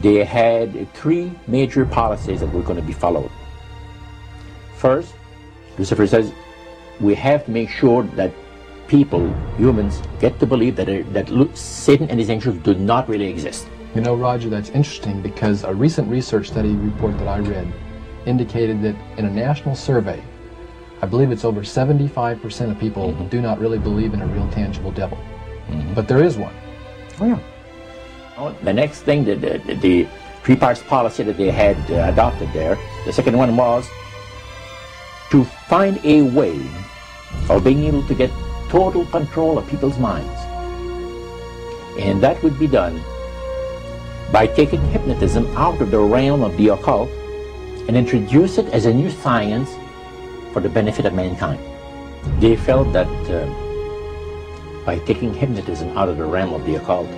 they had three major policies that were going to be followed. First, Lucifer says, we have to make sure that people, humans, get to believe that Satan and his angels do not really exist. You know, Roger, that's interesting because a recent research study report that I read indicated that in a national survey, I believe it's over 75% of people do not really believe in a real tangible devil. But there is one. Oh, yeah. The next thing, the three-parts policy that they had adopted there, the second one was to find a way of being able to get total control of people's minds. And that would be done by taking hypnotism out of the realm of the occult and introduce it as a new science for the benefit of mankind. They felt that by taking hypnotism out of the realm of the occult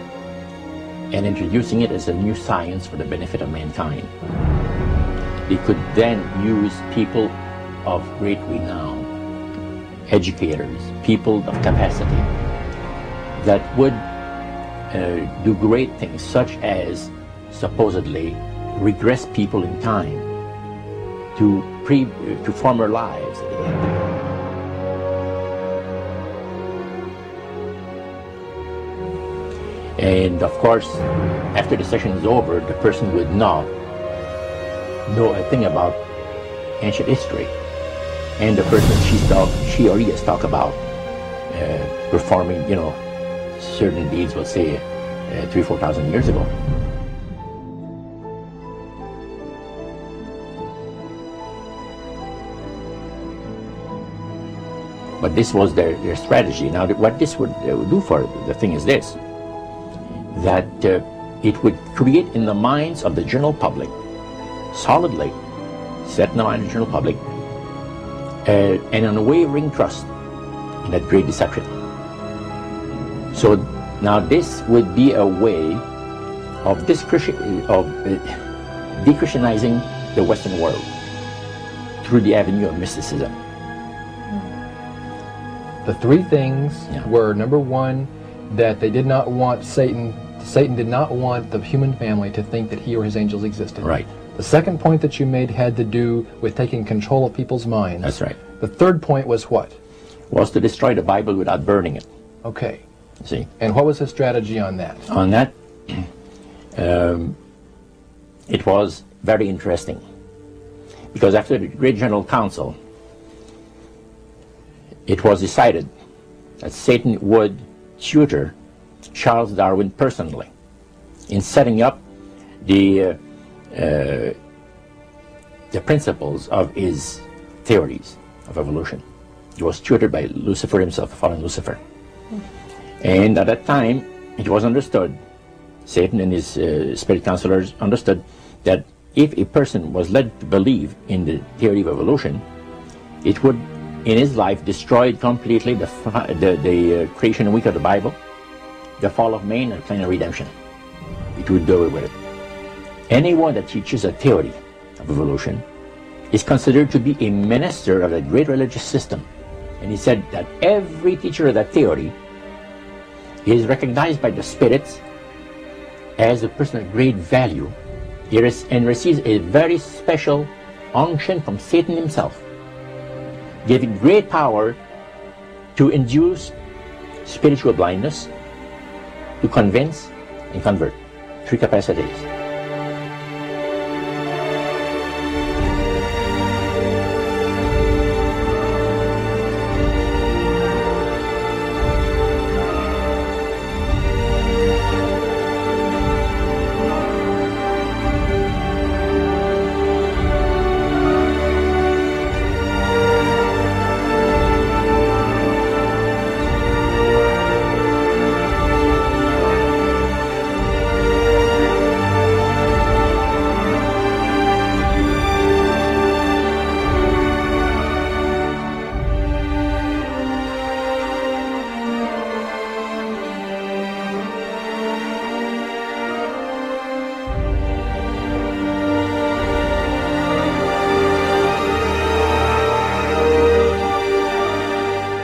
and introducing it as a new science for the benefit of mankind, they could then use people of great renown, educators, people of capacity, that would do great things, such as supposedly regress people in time to former lives that they had. And of course, after the session is over, the person would not know a thing about ancient history. And the person she or he has talked about performing, certain deeds, let's say, 3,000 or 4,000 years ago. But this was their strategy. Now, what this would do for the thing is this, that it would create in the minds of the general public, solidly set in the mind of the general public, an unwavering trust in that great deception. So now this would be a way of de-Christianizing the Western world through the avenue of mysticism. The three things were, number one, that they did not want Satan did not want the human family to think that he or his angels existed. Right. The second point that you made had to do with taking control of people's minds. That's right. The third point was what? Was to destroy the Bible without burning it. Okay. See? And what was his strategy on that? On that, it was very interesting. Because after the Great General Council, it was decided that Satan would tutor Charles Darwin personally in setting up the principles of his theories of evolution. He was tutored by Lucifer himself, fallen Lucifer. And at that time, it was understood, Satan and his spirit counselors understood, that if a person was led to believe in the theory of evolution, it would, in his life, destroy completely the creation week of the Bible, the fall of man, and the plan of redemption. It would do away with it. Anyone that teaches a theory of evolution is considered to be a minister of a great religious system. And he said that every teacher of that theory is recognized by the spirits as a person of great value and receives a very special unction from Satan himself, giving great power to induce spiritual blindness, to convince and convert. Three capacities.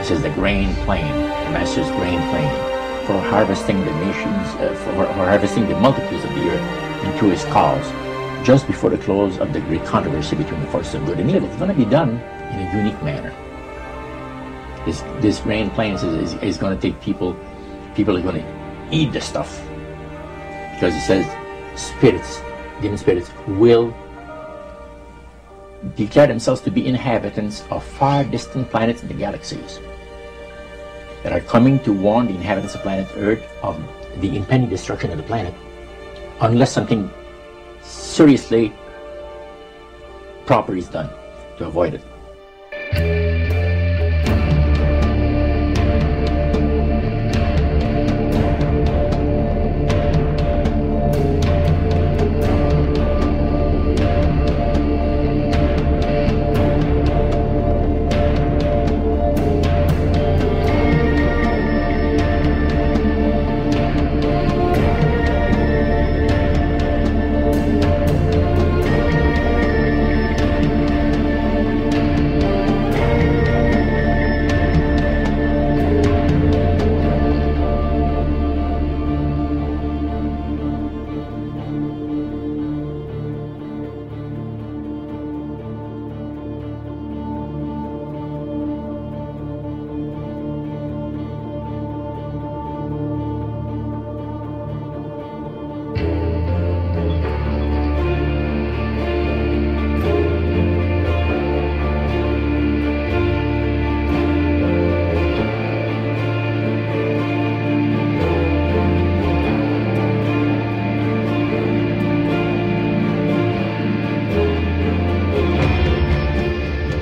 This is the grain plain, the Master's grain plain, for harvesting the nations, for harvesting the multitudes of the earth. into his cause just before the close of the great controversy between the forces of good and evil. It's going to be done in a unique manner. This grand plan is going to take people are going to eat the stuff, because it says spirits, demon spirits, will declare themselves to be inhabitants of far distant planets in the galaxies that are coming to warn the inhabitants of planet Earth of the impending destruction of the planet unless something seriously proper is done to avoid it.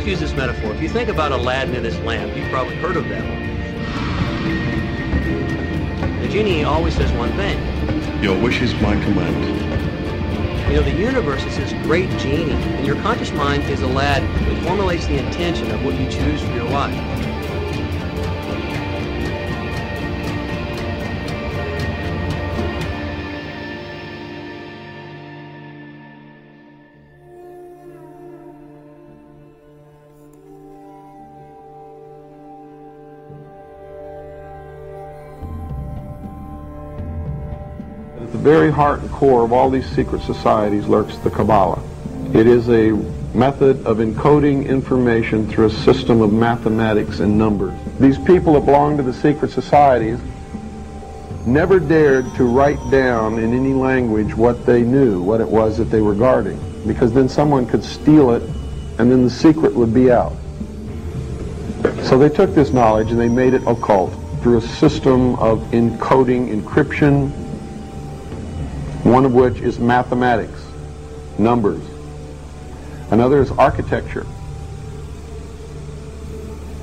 Use this metaphor. If you think about Aladdin and his lamp, you've probably heard of that one. The genie always says one thing. Your wish is my command. You know, the universe is this great genie, and your conscious mind is Aladdin. It formulates the intention of what you choose for your life. At the very heart and core of all these secret societies lurks the Kabbalah. It is a method of encoding information through a system of mathematics and numbers. These people that belong to the secret societies never dared to write down in any language what they knew, what it was that they were guarding, because then someone could steal it and then the secret would be out. So they took this knowledge and they made it occult through a system of encoding, encryption, one of which is mathematics, numbers. Another is architecture.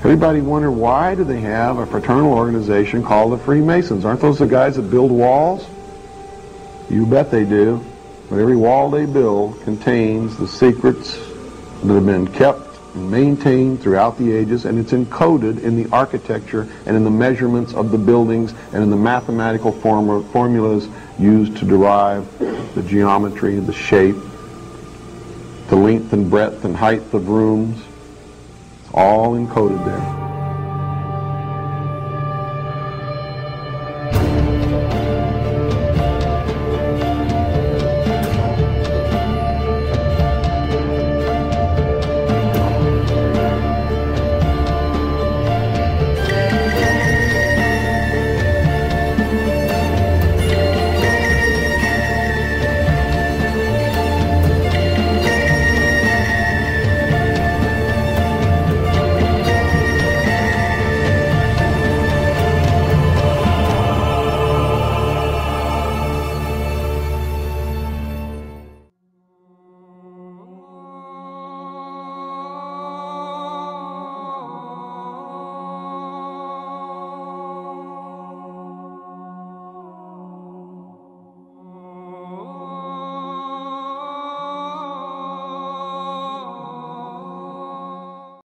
Everybody wonder, why do they have a fraternal organization called the Freemasons? Aren't those the guys that build walls? You bet they do. But every wall they build contains the secrets that have been kept and maintained throughout the ages, and it's encoded in the architecture and in the measurements of the buildings and in the mathematical formulas used to derive the geometry, the shape, the length and breadth and height of rooms. It's all encoded there.